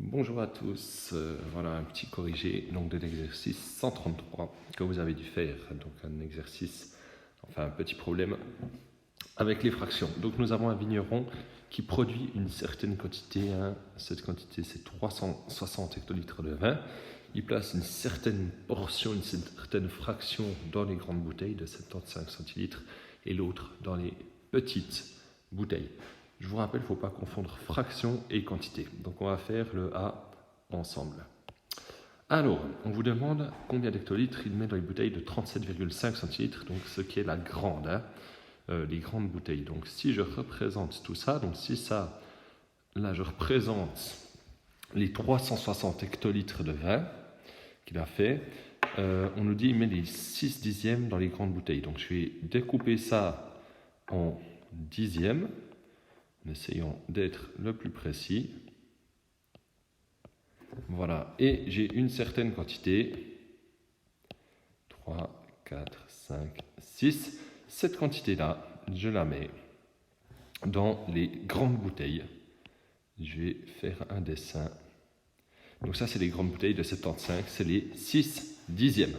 Bonjour à tous, voilà un petit corrigé donc de l'exercice 133 que vous avez dû faire, donc un exercice, enfin un petit problème avec les fractions. Donc nous avons un vigneron qui produit une certaine quantité, cette quantité c'est 360 hectolitres de vin, il place une certaine portion, une certaine fraction dans les grandes bouteilles de 75 centilitres et l'autre dans les petites bouteilles. Je vous rappelle, il ne faut pas confondre fraction et quantité. Donc on va faire le A ensemble. Alors, on vous demande combien d'hectolitres il met dans les bouteilles de 37,5 centilitres, donc ce qui est la grande, les grandes bouteilles. Donc si je représente tout ça, donc si ça, là je représente les 360 hectolitres de vin qu'il a fait, on nous dit qu'il met les 6 dixièmes dans les grandes bouteilles. Donc je vais découper ça en dixièmes, en essayant d'être le plus précis. Voilà, et j'ai une certaine quantité, 3, 4, 5, 6. Cette quantité-là, je la mets dans les grandes bouteilles. Je vais faire un dessin. Donc ça, c'est les grandes bouteilles de 75, c'est les 6 dixièmes.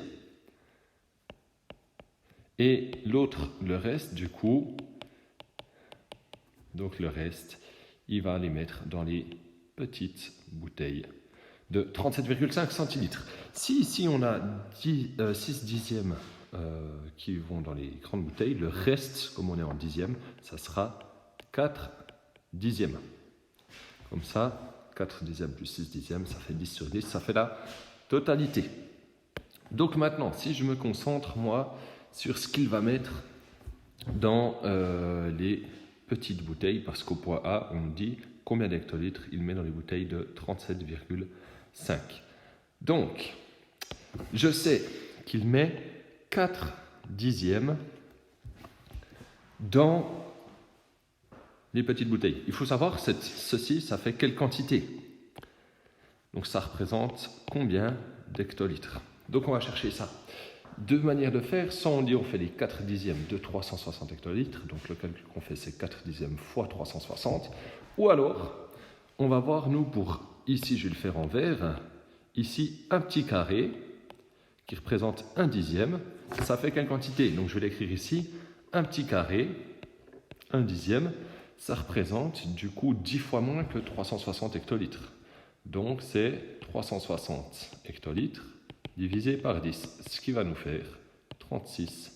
Et l'autre, le reste, du coup, donc le reste, il va les mettre dans les petites bouteilles de 37,5 centilitres. Si ici on a 6 dixièmes qui vont dans les grandes bouteilles, le reste, comme on est en dixième, ça sera 4 dixièmes. Comme ça, 4 dixièmes plus 6 dixièmes, ça fait 10 sur 10, ça fait la totalité. Donc maintenant, si je me concentre, moi, sur ce qu'il va mettre dans les petites bouteilles, parce qu'au point A, on dit combien d'hectolitres il met dans les bouteilles de 37,5. Donc, je sais qu'il met 4 dixièmes dans les petites bouteilles. Il faut savoir, ceci, ça fait quelle quantité? Donc, ça représente combien d'hectolitres? Donc, on va chercher ça. Deux manières de faire, soit on dit on fait les 4 dixièmes de 360 hectolitres, donc le calcul qu'on fait c'est 4 dixièmes fois 360, ou alors on va voir nous pour, ici je vais le faire en vert, ici un petit carré qui représente 1 dixième, ça fait quelle quantité? Donc je vais l'écrire ici, un petit carré, 1 dixième, ça représente du coup 10 fois moins que 360 hectolitres, donc c'est 360 hectolitres divisé par 10, ce qui va nous faire 36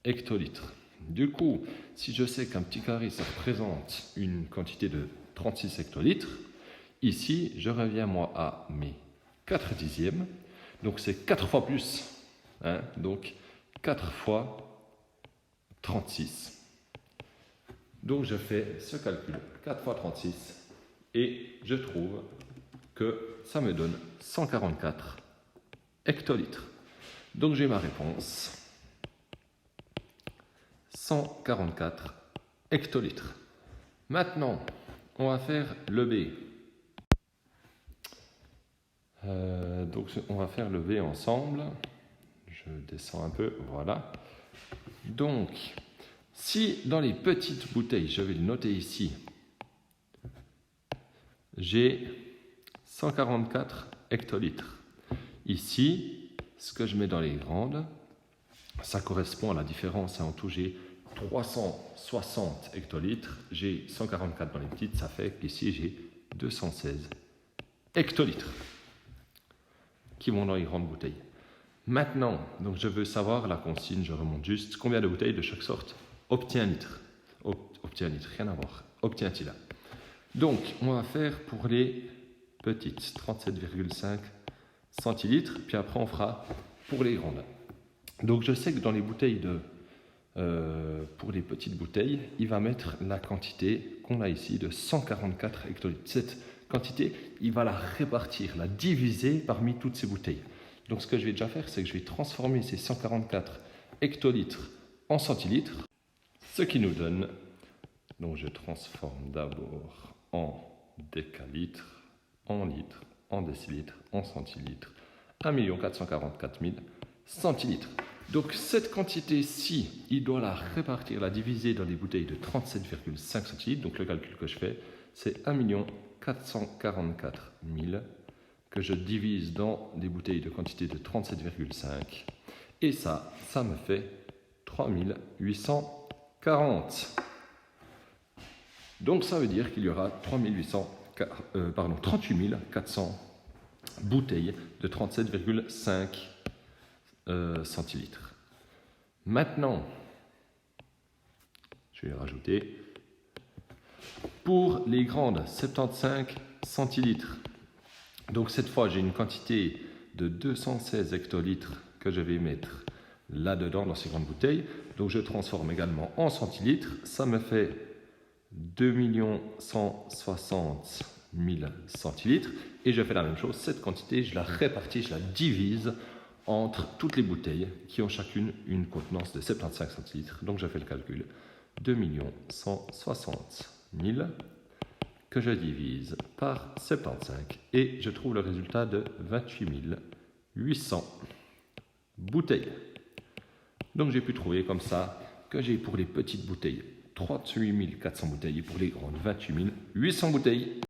hectolitres. Du coup, si je sais qu'un petit carré, ça représente une quantité de 36 hectolitres, ici, je reviens moi à mes 4 dixièmes, donc c'est 4 fois plus, donc 4 fois 36. Donc je fais ce calcul, 4 fois 36, et je trouve que ça me donne 144 hectolitres. Donc j'ai ma réponse, 144 hectolitres. Maintenant, on va faire le B. Donc on va faire le B ensemble. Je descends un peu, voilà. Donc, si dans les petites bouteilles, je vais le noter ici, j'ai 144 hectolitres. Ici, ce que je mets dans les grandes, ça correspond à la différence. En tout, j'ai 360 hectolitres, j'ai 144 dans les petites, ça fait qu'ici, j'ai 216 hectolitres qui vont dans les grandes bouteilles. Maintenant, donc je veux savoir la consigne, je remonte juste, combien de bouteilles de chaque sorte obtient un litre? Obtient un litre, rien à voir. Obtient-il un? Donc, on va faire pour les petites, 37,5 centilitres, puis après on fera pour les grandes. Donc je sais que dans les bouteilles pour les petites bouteilles, il va mettre la quantité qu'on a ici de 144 hectolitres. Cette quantité, il va la répartir, la diviser parmi toutes ces bouteilles. Donc ce que je vais déjà faire, c'est que je vais transformer ces 144 hectolitres en centilitres, ce qui nous donne, donc je transforme d'abord en décalitres, en litres, en décilitres, en centilitres, 1 444 000 centilitres. Donc cette quantité-ci, il doit la répartir, la diviser dans les bouteilles de 37,5 centilitres. Donc le calcul que je fais, c'est 1 444 000 que je divise dans des bouteilles de quantité de 37,5 et ça me fait 3840. Donc ça veut dire qu'il y aura 38 400 bouteilles de 37,5 centilitres. Maintenant, je vais rajouter pour les grandes 75 centilitres. Donc cette fois, j'ai une quantité de 216 hectolitres que je vais mettre là-dedans dans ces grandes bouteilles. Donc je transforme également en centilitres. Ça me fait 2 160 000 centilitres. Et je fais la même chose. Cette quantité, je la répartis, je la divise entre toutes les bouteilles qui ont chacune une contenance de 75 centilitres. Donc je fais le calcul. 2 160 000 que je divise par 75 et je trouve le résultat de 28 800 bouteilles. Donc j'ai pu trouver comme ça que j'ai pour les petites bouteilles 38 400 bouteilles et pour les grandes 28 800 bouteilles.